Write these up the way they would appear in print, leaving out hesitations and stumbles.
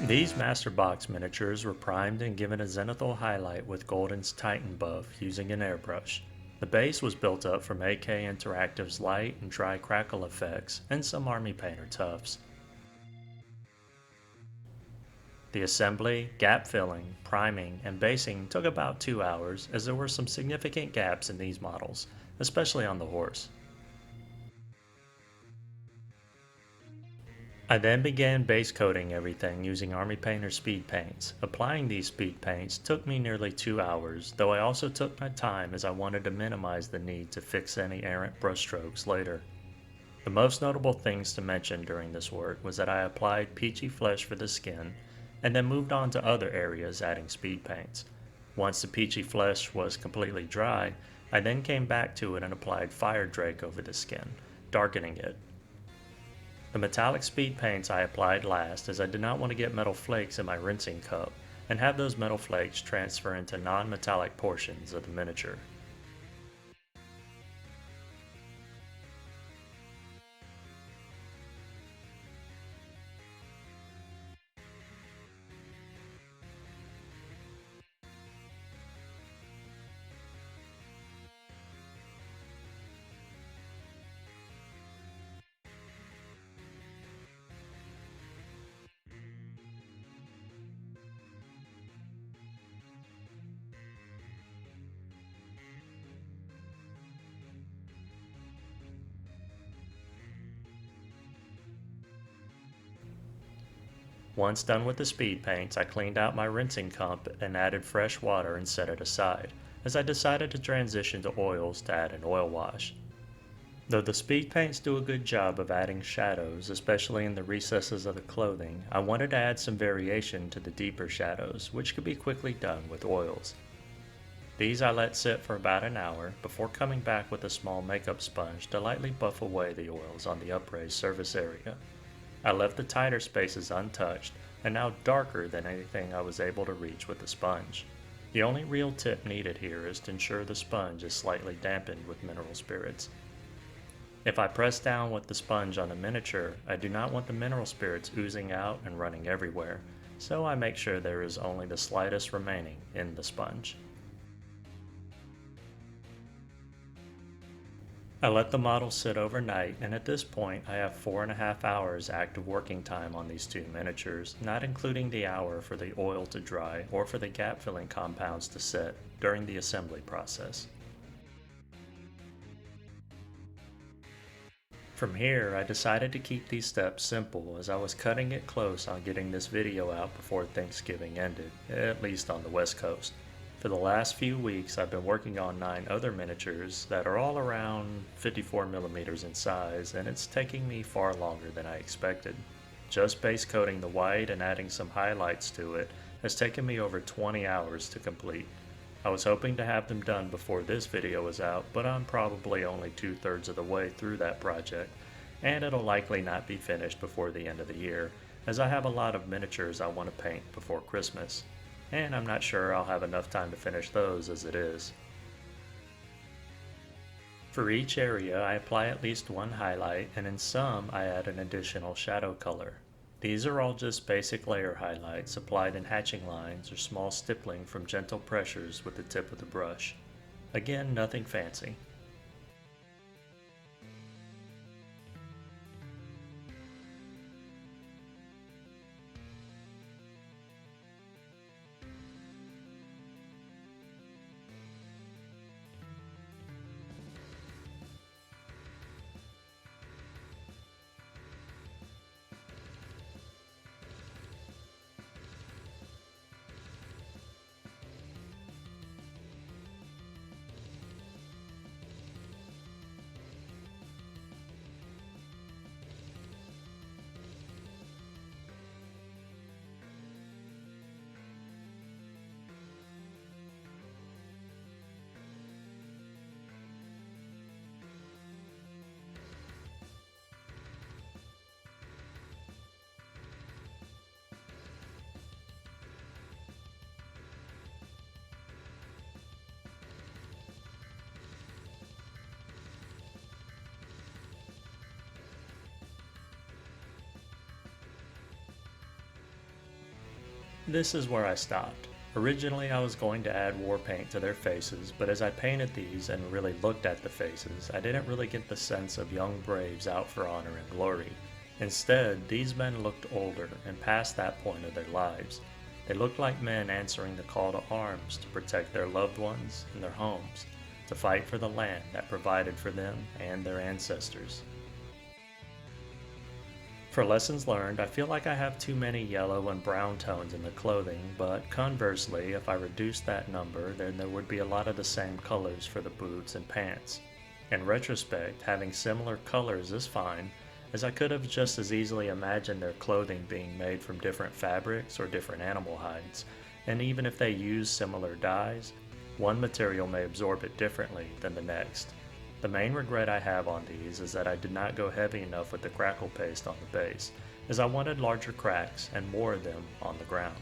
These MasterBox miniatures were primed and given a zenithal highlight with Golden's Titan buff using an airbrush. The base was built up from AK Interactive's light and dry crackle effects and some Army Painter tufts. The assembly, gap filling, priming, and basing took about 2 hours as there were some significant gaps in these models, especially on the horse. I then began base coating everything using Army Painter Speedpaints. Applying these speed paints took me nearly 2 hours, though I also took my time as I wanted to minimize the need to fix any errant brushstrokes later. The most notable things to mention during this work was that I applied peachy flesh for the skin, and then moved on to other areas adding speed paints. Once the peachy flesh was completely dry, I then came back to it and applied fire drake over the skin, darkening it. The metallic speed paints I applied last as I did not want to get metal flakes in my rinsing cup and have those metal flakes transfer into non-metallic portions of the miniature. Once done with the speed paints, I cleaned out my rinsing cup and added fresh water and set it aside, as I decided to transition to oils to add an oil wash. Though the speed paints do a good job of adding shadows, especially in the recesses of the clothing, I wanted to add some variation to the deeper shadows, which could be quickly done with oils. These I let sit for about an hour before coming back with a small makeup sponge to lightly buff away the oils on the upraised surface area. I left the tighter spaces untouched and now darker than anything I was able to reach with the sponge. The only real tip needed here is to ensure the sponge is slightly dampened with mineral spirits. If I press down with the sponge on the miniature, I do not want the mineral spirits oozing out and running everywhere, so I make sure there is only the slightest remaining in the sponge. I let the model sit overnight, and at this point I have 4.5 hours active working time on these two miniatures, not including the hour for the oil to dry or for the gap filling compounds to set during the assembly process. From here, I decided to keep these steps simple as I was cutting it close on getting this video out before Thanksgiving ended, at least on the West Coast. For the last few weeks, I've been working on 9 other miniatures that are all around 54mm in size, and it's taking me far longer than I expected. Just base coating the white and adding some highlights to it has taken me over 20 hours to complete. I was hoping to have them done before this video is out, but I'm probably only 2/3 of the way through that project, and it'll likely not be finished before the end of the year, as I have a lot of miniatures I want to paint before Christmas. And I'm not sure I'll have enough time to finish those as it is. For each area, I apply at least one highlight, and in some, I add an additional shadow color. These are all just basic layer highlights applied in hatching lines or small stippling from gentle pressures with the tip of the brush. Again, nothing fancy. This is where I stopped. Originally I was going to add war paint to their faces, but as I painted these and really looked at the faces, I didn't really get the sense of young braves out for honor and glory. Instead, these men looked older and past that point of their lives. They looked like men answering the call to arms to protect their loved ones and their homes, to fight for the land that provided for them and their ancestors. For lessons learned, I feel like I have too many yellow and brown tones in the clothing, but conversely, if I reduced that number, then there would be a lot of the same colors for the boots and pants. In retrospect, having similar colors is fine, as I could have just as easily imagined their clothing being made from different fabrics or different animal hides, and even if they use similar dyes, one material may absorb it differently than the next. The main regret I have on these is that I did not go heavy enough with the crackle paste on the base, as I wanted larger cracks and more of them on the ground.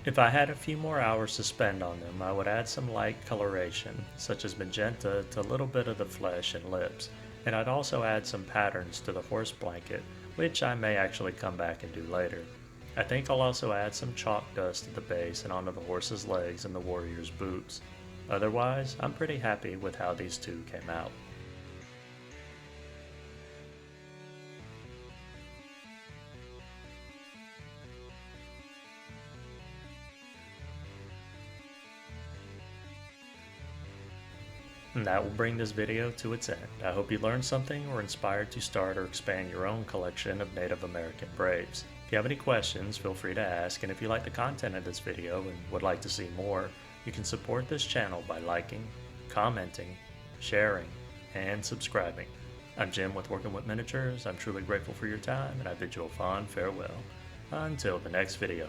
If I had a few more hours to spend on them, I would add some light coloration, such as magenta to a little bit of the flesh and lips, and I'd also add some patterns to the horse blanket, which I may actually come back and do later. I think I'll also add some chalk dust at the base and onto the horse's legs and the warrior's boots. Otherwise, I'm pretty happy with how these two came out. And that will bring this video to its end. I hope you learned something or inspired to start or expand your own collection of Native American braves. If you have any questions, feel free to ask, and if you like the content of this video and would like to see more, you can support this channel by liking, commenting, sharing, and subscribing. I'm Jim with Working with Miniatures. I'm truly grateful for your time, and I bid you a fond farewell. Until the next video.